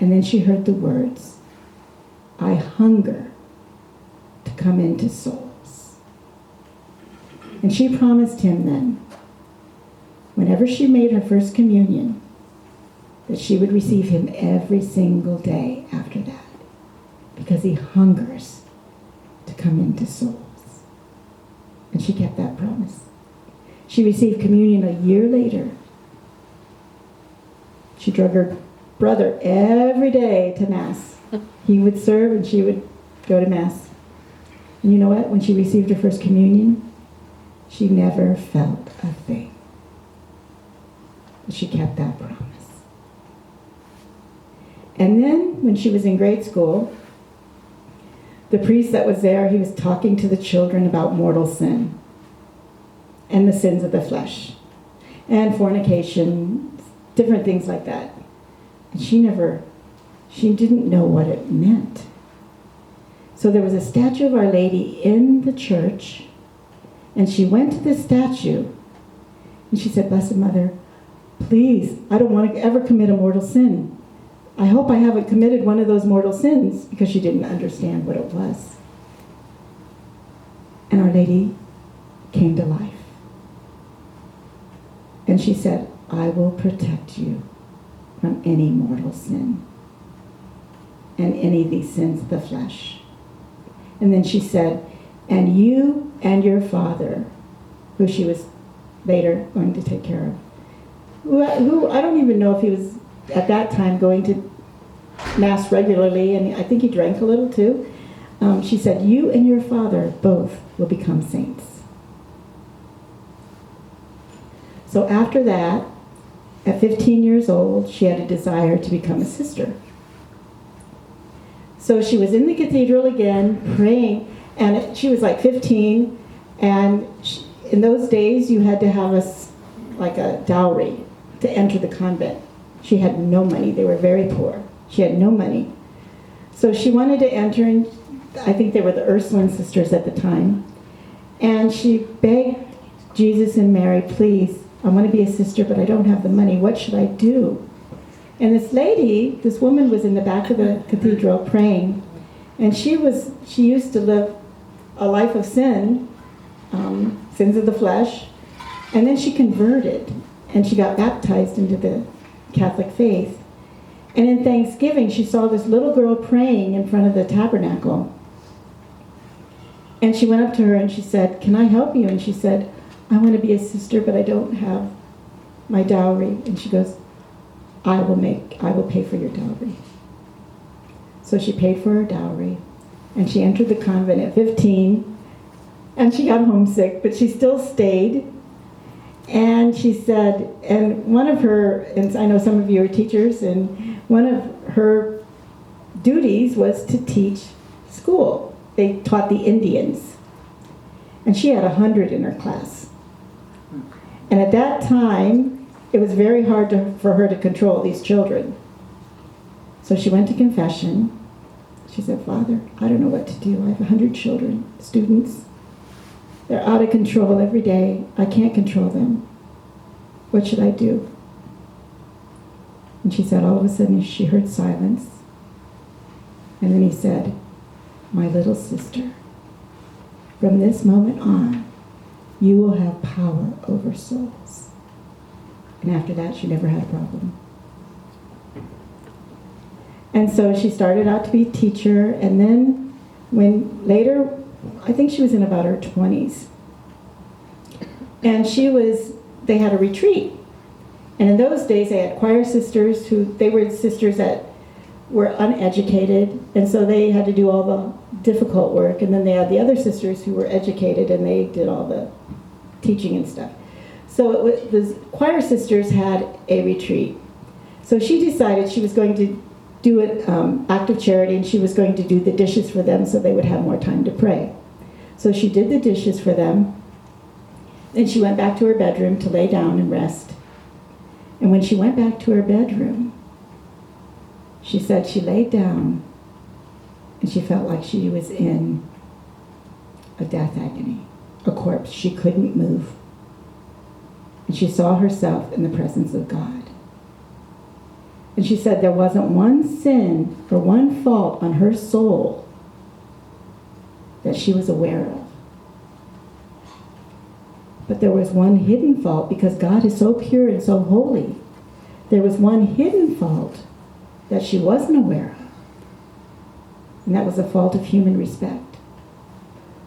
And then she heard the words, "I hunger to come into souls." And she promised him then, whenever she made her first communion, that she would receive him every single day after that, because he hungers to come into souls. And she kept that promise. She received communion a year later. She drug her brother every day to Mass. He would serve and she would go to Mass. And you know what? When she received her first communion, she never felt a thing. But she kept that promise. And then, when she was in grade school, the priest that was there, he was talking to the children about mortal sin and the sins of the flesh and fornication, different things like that. And she didn't know what it meant. So there was a statue of Our Lady in the church, and she went to the statue and she said, "Blessed Mother, please, I don't want to ever commit a mortal sin. I hope I haven't committed one of those mortal sins," because she didn't understand what it was. And Our Lady came to life. And she said, "I will protect you from any mortal sin and any of these sins of the flesh." And then she said, "And you and your father," who she was later going to take care of, who I don't even know if he was at that time going to Mass regularly, and I think he drank a little too. She said, "You and your father both will become saints." So after that, at 15 years old, she had a desire to become a sister. So she was in the cathedral again, praying, and she was like 15, and in those days you had to have a dowry to enter the convent. She had no money. They were very poor. She had no money. So she wanted to enter, and I think they were the Ursuline sisters at the time. And she begged Jesus and Mary, "Please, I want to be a sister, but I don't have the money. What should I do?" And this woman was in the back of the cathedral praying. And she used to live a life of sin, sins of the flesh. And then she converted, and she got baptized into the Catholic faith. And in Thanksgiving, she saw this little girl praying in front of the tabernacle. And she went up to her and she said, "Can I help you?" And she said, "I want to be a sister, but I don't have my dowry." And she goes, I will pay for your dowry." So she paid for her dowry, and she entered the convent at 15, and she got homesick, but she still stayed. And she said, and one of her, and I know some of you are teachers, and one of her duties was to teach school. They taught the Indians. And she had 100 in her class. And at that time, it was very hard for her to control these children. So she went to confession. She said, "Father, I don't know what to do. I have 100 children, students. They're out of control every day. I can't control them. What should I do?" And she said, all of a sudden, she heard silence. And then he said, "My little sister, from this moment on, you will have power over souls." And after that, she never had a problem. And so she started out to be a teacher, and then later, I think she was in about her 20s. And they had a retreat. And in those days, they had choir sisters they were sisters that were uneducated, and so they had to do all the difficult work. And then they had the other sisters who were educated, and they did all the teaching and stuff. So the choir sisters had a retreat. So she decided she was going to do an act of charity, and she was going to do the dishes for them so they would have more time to pray. So she did the dishes for them. Then she went back to her bedroom to lay down and rest. And when she went back to her bedroom, she said she laid down and she felt like she was in a death agony, a corpse. She couldn't move. And she saw herself in the presence of God. And she said there wasn't one sin or one fault on her soul that she was aware of. But there was one hidden fault, because God is so pure and so holy. There was one hidden fault that she wasn't aware of. And that was a fault of human respect,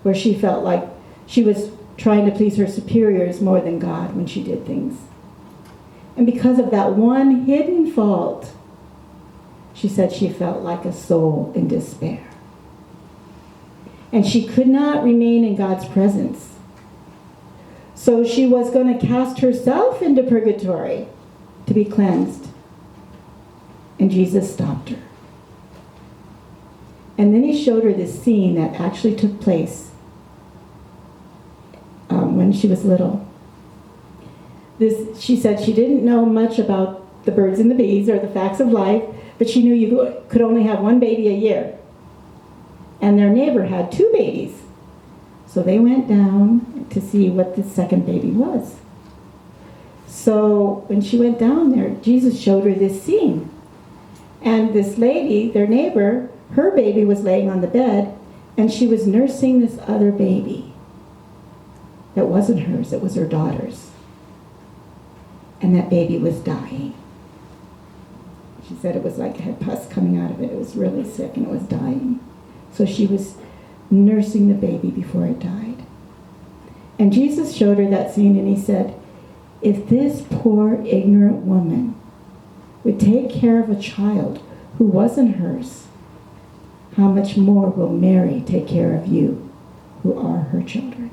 where she felt like she was trying to please her superiors more than God when she did things. And because of that one hidden fault, she said she felt like a soul in despair. And she could not remain in God's presence. So she was going to cast herself into purgatory to be cleansed. And Jesus stopped her. And then he showed her this scene that actually took place when she was little. She said she didn't know much about the birds and the bees or the facts of life, but she knew you could only have one baby a year. And their neighbor had 2 babies. So they went down to see what the second baby was. So when she went down there, Jesus showed her this scene. And this lady, their neighbor, her baby was laying on the bed, and she was nursing this other baby. That wasn't hers, it was her daughter's. And that baby was dying. She said it was like it had pus coming out of it. It was really sick and it was dying. So she was nursing the baby before it died. And Jesus showed her that scene, and he said, if this poor, ignorant woman would take care of a child who wasn't hers, how much more will Mary take care of you, who are her children?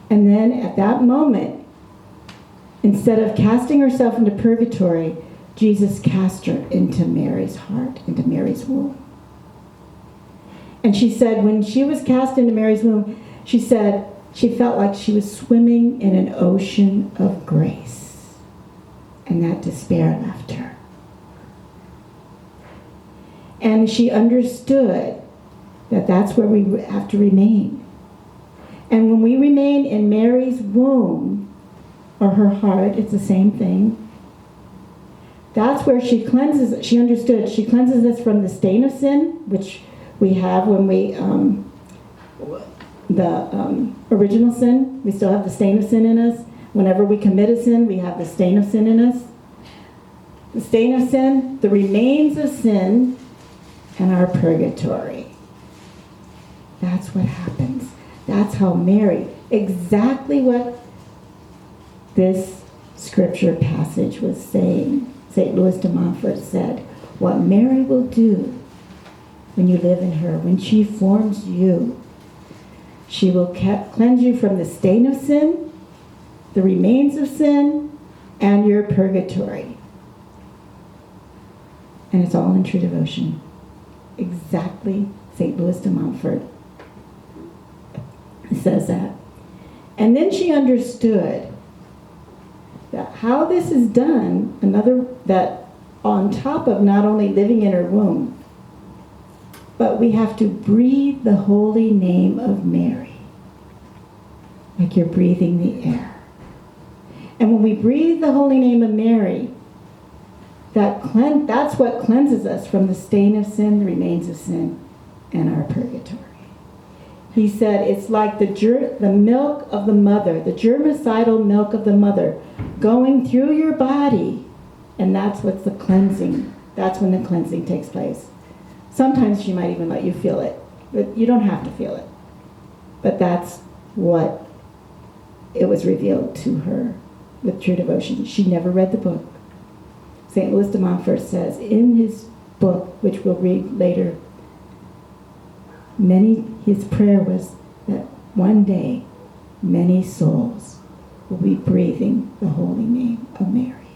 And then at that moment, instead of casting herself into purgatory, Jesus cast her into Mary's heart, into Mary's womb. And she said when she was cast into Mary's womb, she said she felt like she was swimming in an ocean of grace. And that despair left her. And she understood that that's where we have to remain. And when we remain in Mary's womb, or her heart, it's the same thing. That's where she cleanses, she understood, she cleanses us from the stain of sin, which we have when we, the original sin, we still have the stain of sin in us. Whenever we commit a sin, we have the stain of sin in us. The stain of sin, the remains of sin, and our purgatory. That's what happens. That's how Mary, exactly what this scripture passage was saying. St. Louis de Montfort said, what Mary will do when you live in her, when she forms you, she will cleanse you from the stain of sin, the remains of sin, and your purgatory. And it's all in true devotion. Exactly, St. Louis de Montfort says that. And then she understood that how this is done, that on top of not only living in her womb, but we have to breathe the holy name of Mary, like you're breathing the air. And when we breathe the holy name of Mary, that's what cleanses us from the stain of sin, the remains of sin, and our purgatory. He said it's like the milk of the mother, the germicidal milk of the mother, going through your body, and that's what's the cleansing. That's when the cleansing takes place. Sometimes she might even let you feel it, but you don't have to feel it. But that's what it was revealed to her with true devotion. She never read the book. St. Louis de Montfort says in his book, which we'll read later, his prayer was that one day many souls will be breathing the holy name of Mary,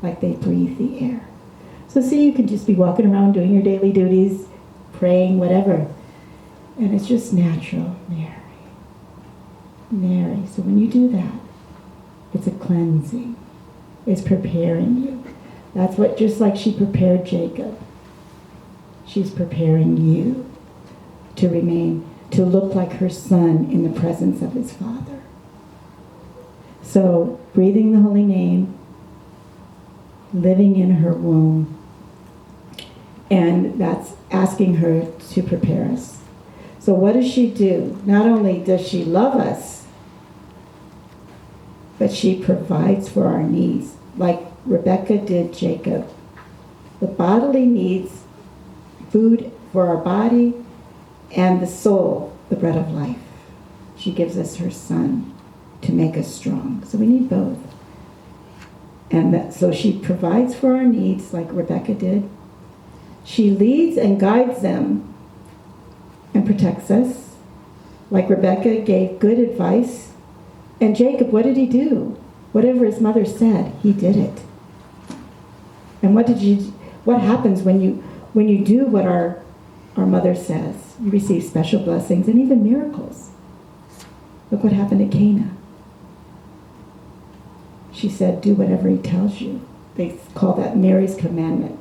like they breathe the air. So see, you can just be walking around doing your daily duties, praying, whatever, and it's just natural, Mary. Mary. So when you do that, it's a cleansing. It's preparing you. That's what, just like she prepared Jacob, she's preparing you to remain, to look like her son in the presence of his father. So breathing the holy name, living in her womb. And that's asking her to prepare us. So what does she do? Not only does she love us, but she provides for our needs, like Rebecca did Jacob. The bodily needs, food for our body, and the soul, the bread of life. She gives us her son to make us strong. So we need both. And so she provides for our needs like Rebecca did. She leads and guides them and protects us, like Rebecca gave good advice. And Jacob, what did he do? Whatever his mother said, he did it. And what happens when you do what our mother says? You receive special blessings and even miracles. Look what happened to Cana. She said, do whatever he tells you. They call that Mary's commandment.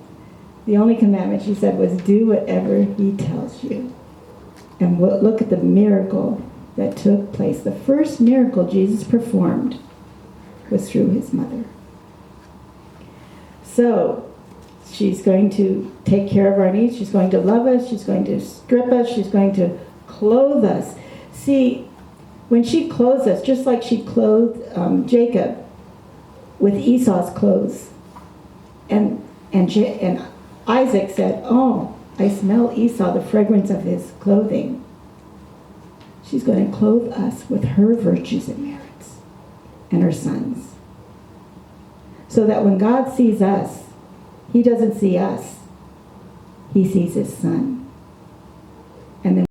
The only commandment she said was do whatever he tells you. And look at the miracle that took place. The first miracle Jesus performed was through his mother. So she's going to take care of our needs. She's going to love us. She's going to strip us. She's going to clothe us. See, when she clothes us, just like she clothed Jacob with Esau's clothes, and Isaac said, oh, I smell Esau, the fragrance of his clothing. She's going to clothe us with her virtues and merits and her sons. So that when God sees us, he doesn't see us. He sees his son. And then